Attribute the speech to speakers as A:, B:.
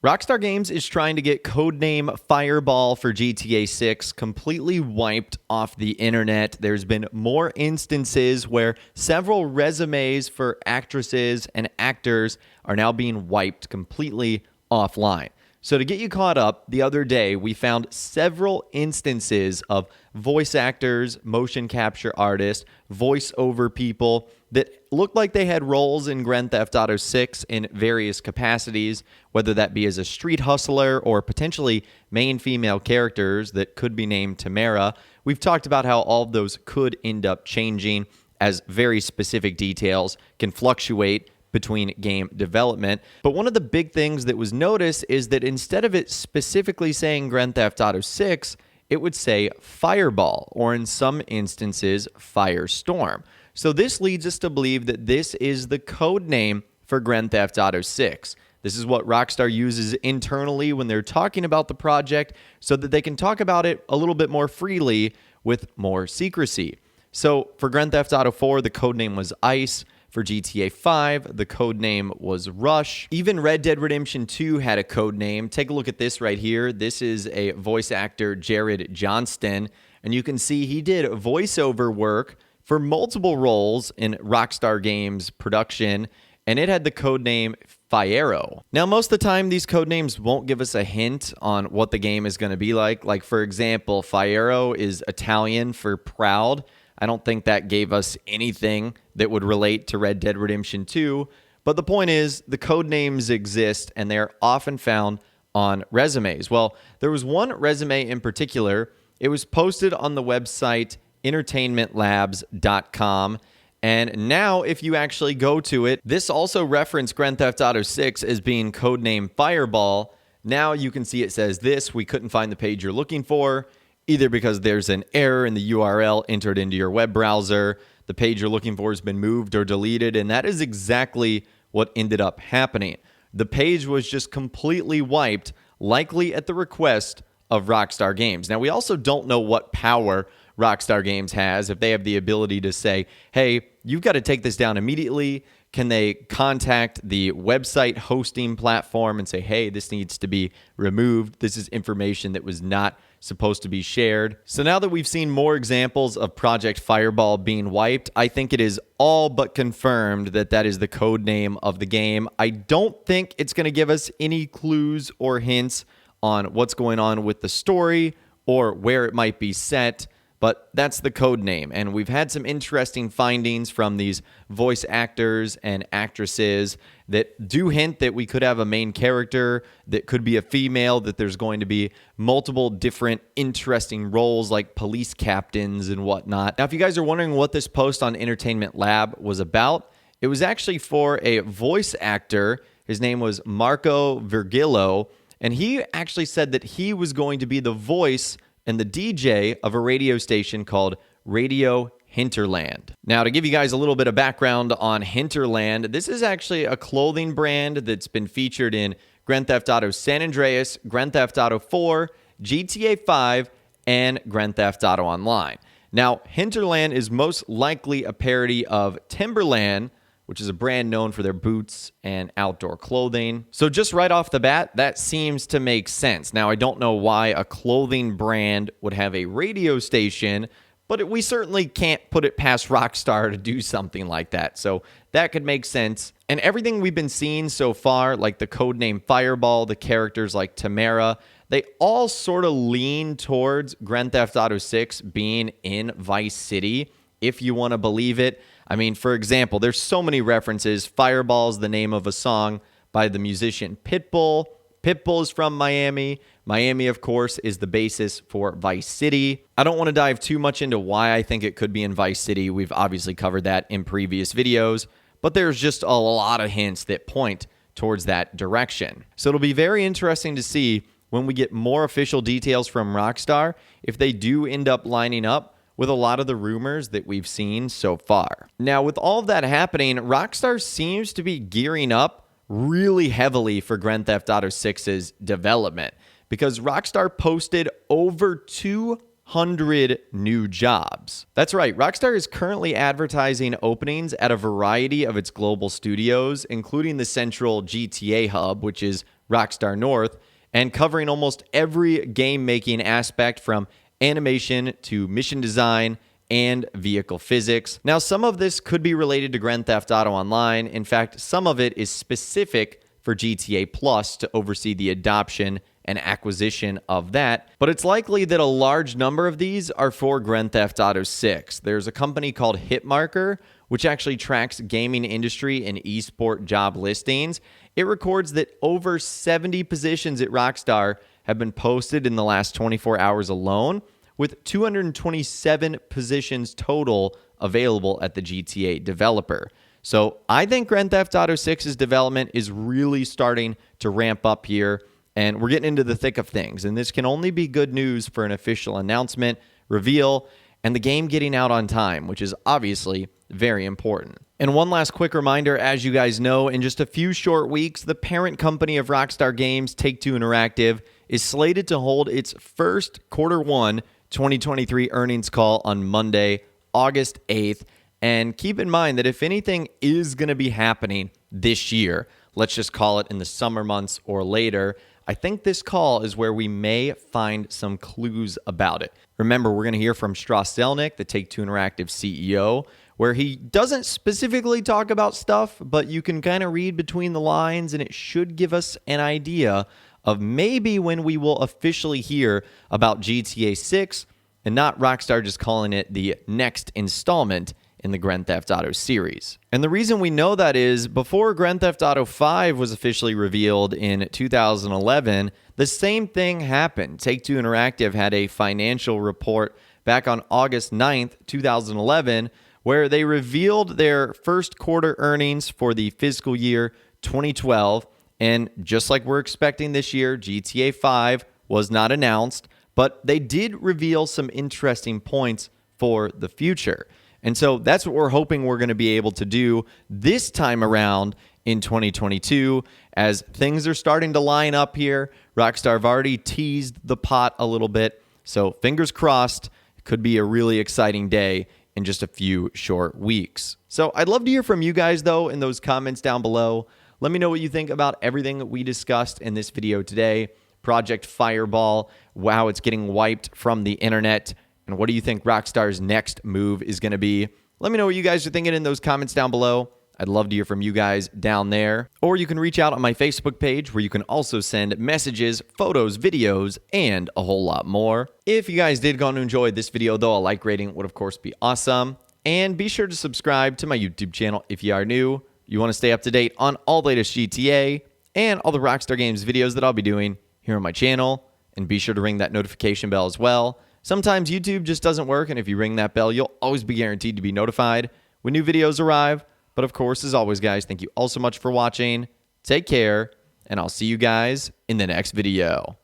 A: Rockstar Games is trying to get Codename Fireball for GTA 6 completely wiped off the internet. There's been more instances where several resumes for actresses and actors are now being wiped completely offline. So to get you caught up, the other day we found several instances of voice actors, motion capture artists, voiceover people that looked like they had roles in Grand Theft Auto 6 in various capacities, whether that be as a street hustler or potentially main female characters that could be named Tamara. We've talked about how all of those could end up changing as very specific details can fluctuate between game development. But one of the big things that was noticed is that instead of it specifically saying Grand Theft Auto 6, it would say Fireball, or in some instances, Firestorm. So this leads us to believe that this is the code name for Grand Theft Auto 6. This is what Rockstar uses internally when they're talking about the project so that they can talk about it a little bit more freely with more secrecy. So for Grand Theft Auto 4, the code name was ICE. For GTA 5, the code name was Rush. Even Red Dead Redemption 2 had a code name. Take a look at this right here. This is a voice actor, Jared Johnston, and you can see he did voiceover work for multiple roles in Rockstar Games production, and it had the code name Fiero. Now, most of the time, these code names won't give us a hint on what the game is going to be like. Like, for example, Fiero is Italian for proud. I don't think that gave us anything that would relate to Red Dead Redemption 2. But the point is, the code names exist, and they're often found on resumes. Well, there was one resume in particular. It was posted on the website entertainmentlabs.com. And now, if you actually go to it, this also referenced Grand Theft Auto 6 as being codenamed Fireball. Now you can see it says this: we couldn't find the page you're looking for, either because there's an error in the URL entered into your web browser, the page you're looking for has been moved or deleted, and that is exactly what ended up happening. The page was just completely wiped, likely at the request of Rockstar Games. Now, we also don't know what power Rockstar Games has, if they have the ability to say, hey, you've got to take this down immediately. Can they contact the website hosting platform and say, hey, this needs to be removed? This is information that was not supposed to be shared. So now that we've seen more examples of Project Fireball being wiped, I think it is all but confirmed that that is the code name of the game. I don't think it's going to give us any clues or hints on what's going on with the story or where it might be set, but that's the code name. And we've had some interesting findings from these voice actors and actresses that do hint that we could have a main character that could be a female, that there's going to be multiple different interesting roles like police captains and whatnot. Now, if you guys are wondering what this post on Entertainment Lab was about, it was actually for a voice actor. His name was Marco Virgilio, and he actually said that he was going to be the voice and the DJ of a radio station called Radio Hinterland. Now, to give you guys a little bit of background on Hinterland, this is actually a clothing brand that's been featured in Grand Theft Auto San Andreas, Grand Theft Auto 4, GTA 5, and Grand Theft Auto Online. Now, Hinterland is most likely a parody of Timberland, which is a brand known for their boots and outdoor clothing. So just right off the bat, that seems to make sense. Now, I don't know why a clothing brand would have a radio station, but we certainly can't put it past Rockstar to do something like that. So that could make sense. And everything we've been seeing so far, like the codename Fireball, the characters like Tamara, they all sort of lean towards Grand Theft Auto 6 being in Vice City, if you want to believe it. I mean, for example, there's so many references. Fireball is the name of a song by the musician Pitbull. Pitbull is from Miami. Miami, of course, is the basis for Vice City. I don't want to dive too much into why I think it could be in Vice City. We've obviously covered that in previous videos, but there's just a lot of hints that point towards that direction. So it'll be very interesting to see when we get more official details from Rockstar if they do end up lining up with a lot of the rumors that we've seen so far. Now, with all of that happening, Rockstar seems to be gearing up really heavily for Grand Theft Auto 6's development, because Rockstar posted over 200 new jobs. That's right, Rockstar is currently advertising openings at a variety of its global studios, including the central GTA hub, which is Rockstar North, and covering almost every game-making aspect from animation to mission design and vehicle physics. Now, some of this could be related to Grand Theft Auto Online. In fact, some of it is specific for GTA Plus to oversee the adoption and acquisition of that, but it's likely that a large number of these are for Grand Theft Auto 6. There's a company called Hitmarker, which actually tracks gaming industry and esport job listings. It records that over 70 positions at Rockstar have been posted in the last 24 hours alone, with 227 positions total available at the GTA developer. So I think Grand Theft Auto 6's development is really starting to ramp up here, and we're getting into the thick of things. And this can only be good news for an official announcement, reveal, and the game getting out on time, which is obviously very important. And one last quick reminder, as you guys know, in just a few short weeks, the parent company of Rockstar Games, Take-Two Interactive, is slated to hold its first Q1 2023 earnings call on Monday, August 8th. And keep in mind that if anything is going to be happening this year, let's just call it in the summer months or later, I think this call is where we may find some clues about it. Remember, we're going to hear from Strauss Zelnick, the Take-Two Interactive CEO, where he doesn't specifically talk about stuff, but you can kind of read between the lines, and it should give us an idea of maybe when we will officially hear about GTA 6 and not Rockstar just calling it the next installment in the Grand Theft Auto series. And the reason we know that is before Grand Theft Auto 5 was officially revealed in 2011, the same thing happened. Take-Two Interactive had a financial report back on August 9th, 2011, where they revealed their first quarter earnings for the fiscal year 2012. And just like we're expecting this year, GTA 5 was not announced, but they did reveal some interesting points for the future. And so that's what we're hoping we're going to be able to do this time around in 2022 as things are starting to line up here. Rockstar have already teased the pot a little bit. So fingers crossed, it could be a really exciting day in just a few short weeks. So I'd love to hear from you guys, though, in those comments down below. Let me know what you think about everything that we discussed in this video today. Project Fireball, wow, it's getting wiped from the internet. And what do you think Rockstar's next move is going to be? Let me know what you guys are thinking in those comments down below. I'd love to hear from you guys down there. Or you can reach out on my Facebook page where you can also send messages, photos, videos, and a whole lot more. If you guys did go on to enjoy this video, though, a like rating would, of course, be awesome. And be sure to subscribe to my YouTube channel if you are new. You want to stay up to date on all the latest GTA and all the Rockstar Games videos that I'll be doing here on my channel. And be sure to ring that notification bell as well. Sometimes YouTube just doesn't work, and if you ring that bell, you'll always be guaranteed to be notified when new videos arrive. But of course, as always, guys, thank you all so much for watching. Take care, and I'll see you guys in the next video.